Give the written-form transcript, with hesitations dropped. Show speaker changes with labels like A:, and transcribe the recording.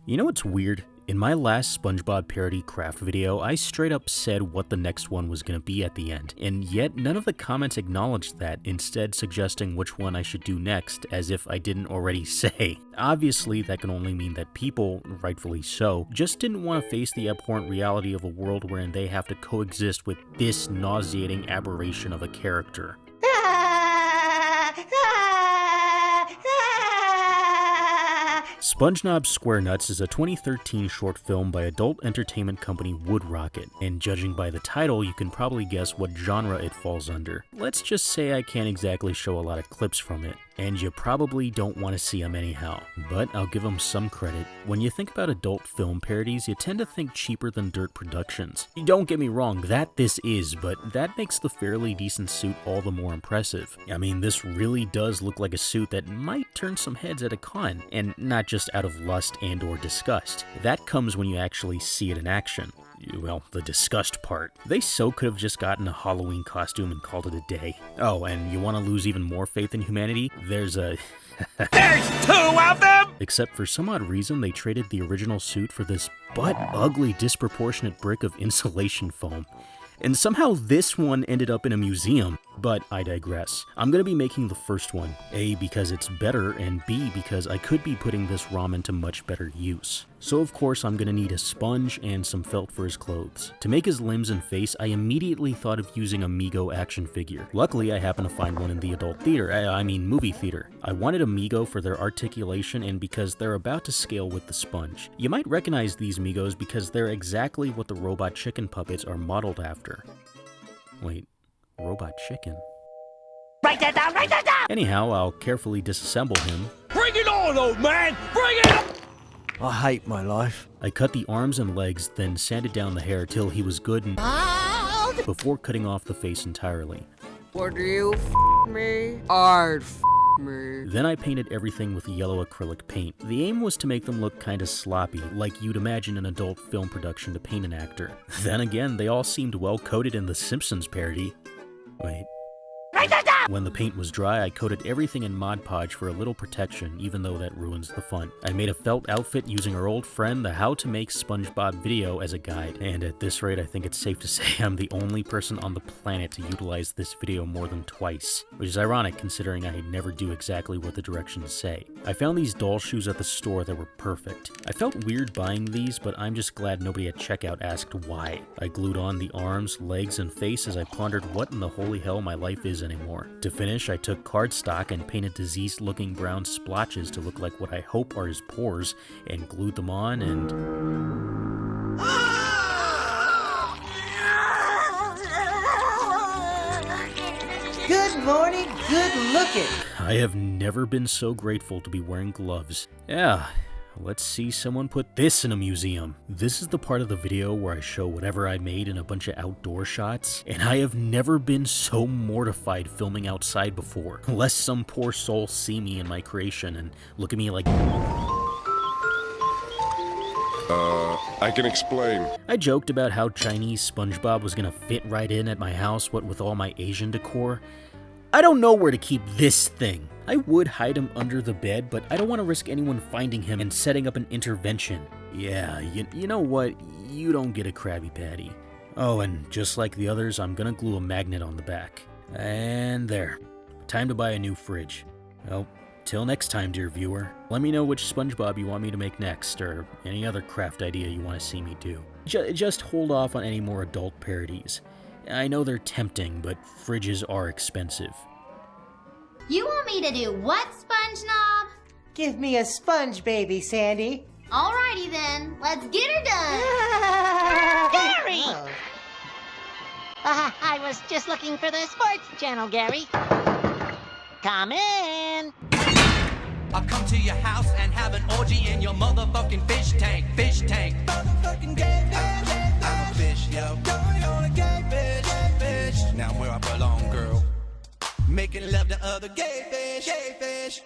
A: You know what's weird? In my last SpongeBob parody craft video, I straight up said what the next one was gonna be at the end, and yet none of the comments acknowledged that, instead suggesting which one I should do next, as if I didn't already say. Obviously, that can only mean that people, rightfully so, just didn't want to face the abhorrent reality of a world wherein they have to coexist with this nauseating aberration of a character. SpongeKnob SquareNuts is a 2013 short film by adult entertainment company Wood Rocket, and judging by the title, you can probably guess what genre it falls under. Let's just say I can't exactly show a lot of clips from it, and you probably don't want to see them anyhow, but I'll give them some credit. When you think about adult film parodies, you tend to think cheaper than dirt productions. Don't get me wrong, this is, but that makes the fairly decent suit all the more impressive. I mean, this really does look like a suit that might turn some heads at a con, and not just out of lust and or disgust. That comes when you actually see it in action. Well, the disgust part. They so could have just gotten a Halloween costume and called it a day. Oh, and you want to lose even more faith in humanity? There's two of them! Except for some odd reason, they traded the original suit for this butt-ugly disproportionate brick of insulation foam. And somehow this one ended up in a museum, but I digress. I'm gonna be making the first one, A, because it's better, and B, because I could be putting this ramen to much better use. So of course I'm gonna need a sponge and some felt for his clothes. To make his limbs and face, I immediately thought of using a Mego action figure. Luckily, I happened to find one in the adult theater, movie theater. I wanted a Mego for their articulation and because they're about to scale with the sponge. You might recognize these Megos because they're exactly what the robot chicken puppets are modeled after. Wait, robot chicken?
B: Write that down, write that down!
A: Anyhow, I'll carefully disassemble him.
C: Bring it on, old man! Bring it on!
D: I hate my life.
A: I cut the arms and legs, then sanded down the hair till he was good and before cutting off the face entirely.
E: Would you me? I'd me.
A: Then I painted everything with yellow acrylic paint. The aim was to make them look kinda sloppy, like you'd imagine an adult film production to paint an actor. Then again, they all seemed well coated in the Simpsons parody. Wait. When the paint was dry, I coated everything in Mod Podge for a little protection, even though that ruins the fun. I made a felt outfit using our old friend, the How to Make SpongeBob video, as a guide. And at this rate, I think it's safe to say I'm the only person on the planet to utilize this video more than twice. Which is ironic, considering I never do exactly what the directions say. I found these doll shoes at the store that were perfect. I felt weird buying these, but I'm just glad nobody at checkout asked why. I glued on the arms, legs, and face as I pondered what in the holy hell my life is anymore. To finish, I took cardstock and painted diseased-looking brown splotches to look like what I hope are his pores, and glued them on and...
F: Good morning, good looking!
A: I have never been so grateful to be wearing gloves. Yeah. Let's see someone put this in a museum. This is the part of the video where I show whatever I made in a bunch of outdoor shots, and I have never been so mortified filming outside before, lest some poor soul see me in my creation and look at me like...
G: I can explain.
A: I joked about how Chinese SpongeBob was gonna fit right in at my house, what with all my Asian decor. I don't know where to keep this thing. I would hide him under the bed, but I don't want to risk anyone finding him and setting up an intervention. Yeah, you know what? You don't get a Krabby Patty. Oh, and just like the others, I'm gonna glue a magnet on the back. And there. Time to buy a new fridge. Well, till next time, dear viewer. Let me know which SpongeBob you want me to make next, or any other craft idea you want to see me do. Just hold off on any more adult parodies. I know they're tempting, but fridges are expensive.
H: You want me to do what, SpongeKnob?
F: Give me a sponge, baby, Sandy.
H: Alrighty then, let's get her done.
B: Gary! I was just looking for the sports channel, Gary. Come in.
C: I'll come to your house and have an orgy in your motherfucking fish tank. Fish tank. Motherfucking gay fish. I'm a fish, yo. Going on a gay fish. Now where I belong, girl. Making love to other gay fish.